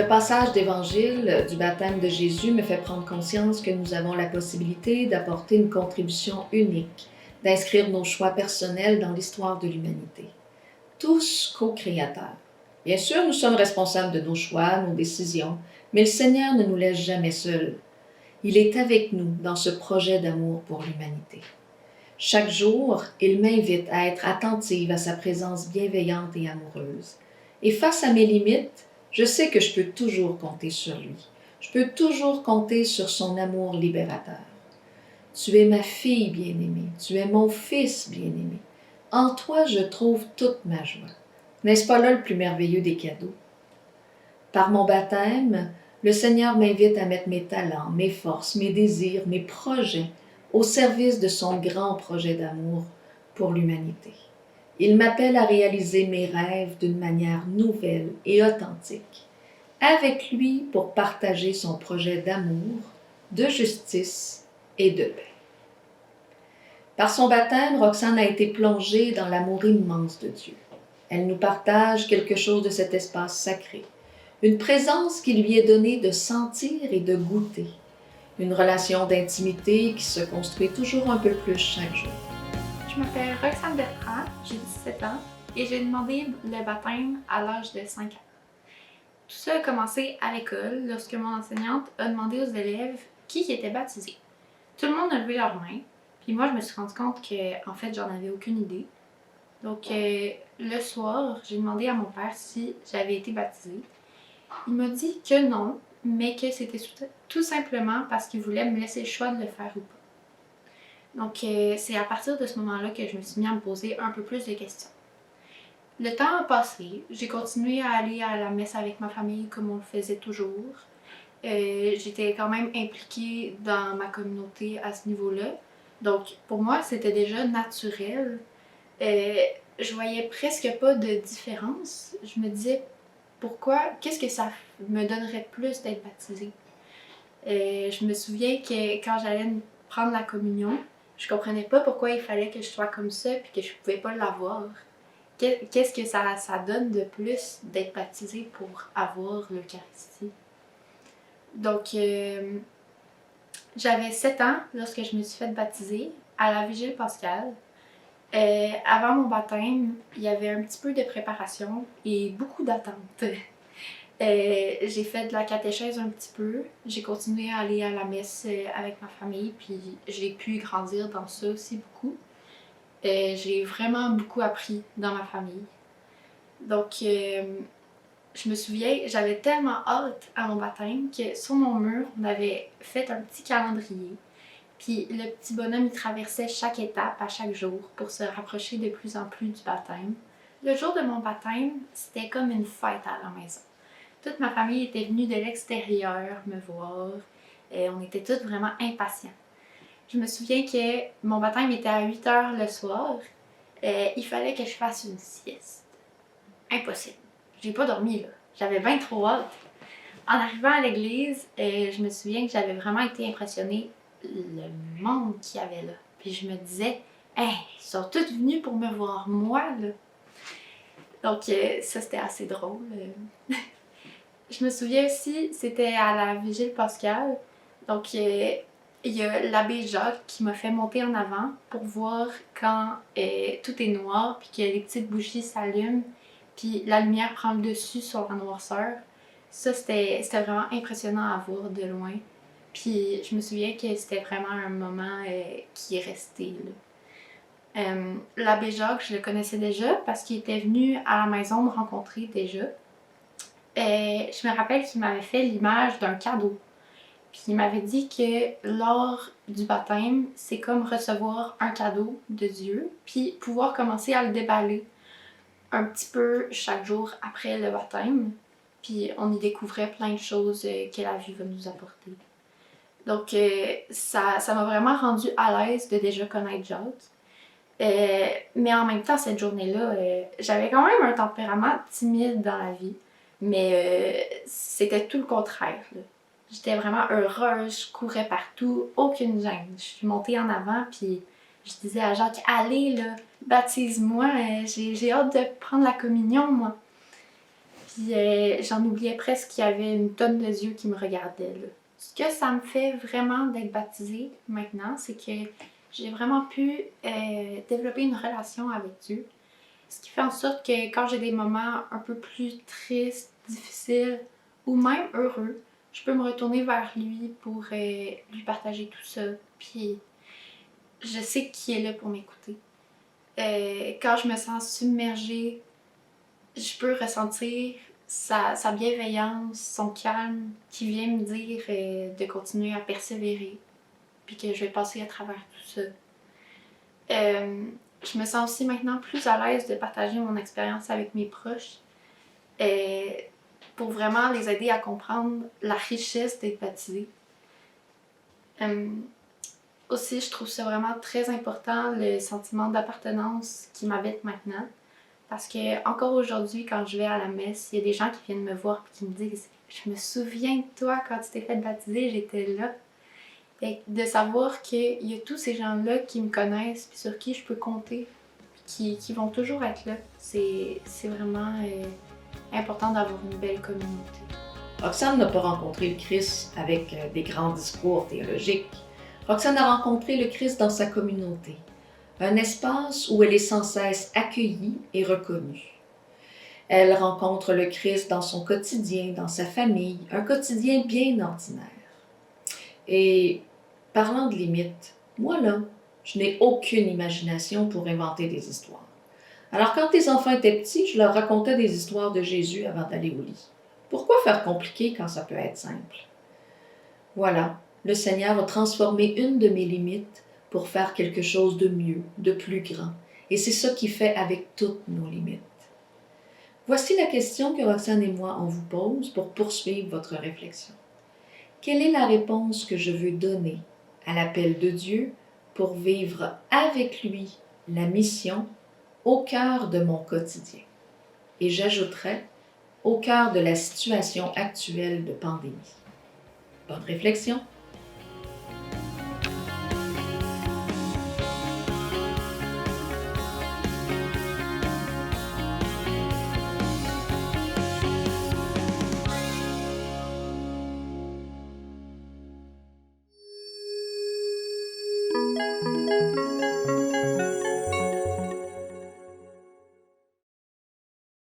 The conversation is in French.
Le passage d'Évangile du baptême de Jésus me fait prendre conscience que nous avons la possibilité d'apporter une contribution unique, d'inscrire nos choix personnels dans l'histoire de l'humanité. Tous co-créateurs. Bien sûr, nous sommes responsables de nos choix, nos décisions, mais le Seigneur ne nous laisse jamais seuls. Il est avec nous dans ce projet d'amour pour l'humanité. Chaque jour, il m'invite à être attentive à sa présence bienveillante et amoureuse. Et face à mes limites, je sais que je peux toujours compter sur lui. Je peux toujours compter sur son amour libérateur. Tu es ma fille bien-aimée, tu es mon fils bien-aimé. En toi, je trouve toute ma joie. N'est-ce pas là le plus merveilleux des cadeaux? Par mon baptême, le Seigneur m'invite à mettre mes talents, mes forces, mes désirs, mes projets au service de son grand projet d'amour pour l'humanité. Il m'appelle à réaliser mes rêves d'une manière nouvelle et authentique, avec lui pour partager son projet d'amour, de justice et de paix. Par son baptême, Roxane a été plongée dans l'amour immense de Dieu. Elle nous partage quelque chose de cet espace sacré, une présence qui lui est donnée de sentir et de goûter, une relation d'intimité qui se construit toujours un peu plus chaque jour. Je m'appelle Roxane Bertrand, j'ai 17 ans et j'ai demandé le baptême à l'âge de 5 ans. Tout ça a commencé à l'école lorsque mon enseignante a demandé aux élèves qui était baptisé. Tout le monde a levé leurs mains, puis moi je me suis rendu compte que en fait j'en avais aucune idée. Donc le soir, j'ai demandé à mon père si j'avais été baptisée. Il m'a dit que non, mais que c'était tout simplement parce qu'il voulait me laisser le choix de le faire ou pas. Donc c'est à partir de ce moment-là que je me suis mis à me poser un peu plus de questions. Le temps a passé, j'ai continué à aller à la messe avec ma famille comme on le faisait toujours. J'étais quand même impliquée dans ma communauté à ce niveau-là. Donc pour moi, c'était déjà naturel. Je voyais presque pas de différence. Je me disais pourquoi, qu'est-ce que ça me donnerait plus d'être baptisée? Je me souviens que quand j'allais prendre la communion, je comprenais pas pourquoi il fallait que je sois comme ça puis que je pouvais pas l'avoir. Qu'est-ce que ça donne de plus d'être baptisée pour avoir l'Eucharistie? Donc, j'avais 7 ans lorsque je me suis fait baptiser à la Vigile pascale. Avant mon baptême, il y avait un petit peu de préparation et beaucoup d'attente. J'ai fait de la catéchèse un petit peu, j'ai continué à aller à la messe avec ma famille, puis j'ai pu grandir dans ça aussi beaucoup. J'ai vraiment beaucoup appris dans ma famille. Donc, je me souviens, j'avais tellement hâte à mon baptême que sur mon mur, on avait fait un petit calendrier. Puis le petit bonhomme, il traversait chaque étape à chaque jour pour se rapprocher de plus en plus du baptême. Le jour de mon baptême, c'était comme une fête à la maison. Toute ma famille était venue de l'extérieur me voir. On était tous vraiment impatients. Je me souviens que mon baptême était à 8 h le soir. Il fallait que je fasse une sieste. Impossible. J'ai pas dormi là. J'avais bien trop hâte. En arrivant à l'église, je me souviens que j'avais vraiment été impressionnée le monde qu'il y avait là. Puis je me disais, hey, ils sont tous venus pour me voir moi là. Donc ça c'était assez drôle. Je me souviens aussi, c'était à la Vigile pascale. Donc il y a l'abbé Jacques qui m'a fait monter en avant pour voir quand tout est noir puis que les petites bougies s'allument puis la lumière prend le dessus sur la noirceur. Ça, c'était vraiment impressionnant à voir de loin. Puis je me souviens que c'était vraiment un moment qui est resté là. L'abbé Jacques, je le connaissais déjà parce qu'il était venu à la maison me rencontrer déjà. Je me rappelle qu'il m'avait fait l'image d'un cadeau. Puis il m'avait dit que lors du baptême, c'est comme recevoir un cadeau de Dieu, puis pouvoir commencer à le déballer un petit peu chaque jour après le baptême. Puis on y découvrait plein de choses que la vie va nous apporter. Donc ça m'a vraiment rendue à l'aise de déjà connaître Jacques. Mais en même temps, cette journée-là, j'avais quand même un tempérament timide dans la vie. Mais c'était tout le contraire, là. J'étais vraiment heureuse, je courais partout, aucune gêne. Je suis montée en avant, puis je disais à Jacques, allez là, baptise-moi, j'ai hâte de prendre la communion, moi. Puis j'en oubliais presque qu'il y avait une tonne de yeux qui me regardaient, là. Ce que ça me fait vraiment d'être baptisée maintenant, c'est que j'ai vraiment pu développer une relation avec Dieu. Ce qui fait en sorte que quand j'ai des moments un peu plus tristes, difficiles ou même heureux, je peux me retourner vers lui pour lui partager tout ça. Puis je sais qu'il est là pour m'écouter. Quand je me sens submergée, je peux ressentir sa bienveillance, son calme qui vient me dire de continuer à persévérer, puis que je vais passer à travers tout ça. Je me sens aussi maintenant plus à l'aise de partager mon expérience avec mes proches pour vraiment les aider à comprendre la richesse d'être baptisé. Aussi, je trouve ça vraiment très important, le sentiment d'appartenance qui m'habite maintenant. Parce que encore aujourd'hui, quand je vais à la messe, il y a des gens qui viennent me voir et qui me disent « Je me souviens de toi quand tu t'es fait baptiser, j'étais là. » Et de savoir qu'il y a tous ces gens-là qui me connaissent et sur qui je peux compter, qui vont toujours être là, c'est vraiment important d'avoir une belle communauté. Roxane n'a pas rencontré le Christ avec des grands discours théologiques. Roxane a rencontré le Christ dans sa communauté, un espace où elle est sans cesse accueillie et reconnue. Elle rencontre le Christ dans son quotidien, dans sa famille, un quotidien bien ordinaire. Et parlant de limites, moi là, je n'ai aucune imagination pour inventer des histoires. Alors quand tes enfants étaient petits, je leur racontais des histoires de Jésus avant d'aller au lit. Pourquoi faire compliqué quand ça peut être simple? Voilà, le Seigneur a transformé une de mes limites pour faire quelque chose de mieux, de plus grand. Et c'est ça qu'il fait avec toutes nos limites. Voici la question que Roxane et moi on vous pose pour poursuivre votre réflexion. Quelle est la réponse que je veux donner à l'appel de Dieu pour vivre avec lui la mission au cœur de mon quotidien? Et j'ajouterai au cœur de la situation actuelle de pandémie. Bonne réflexion!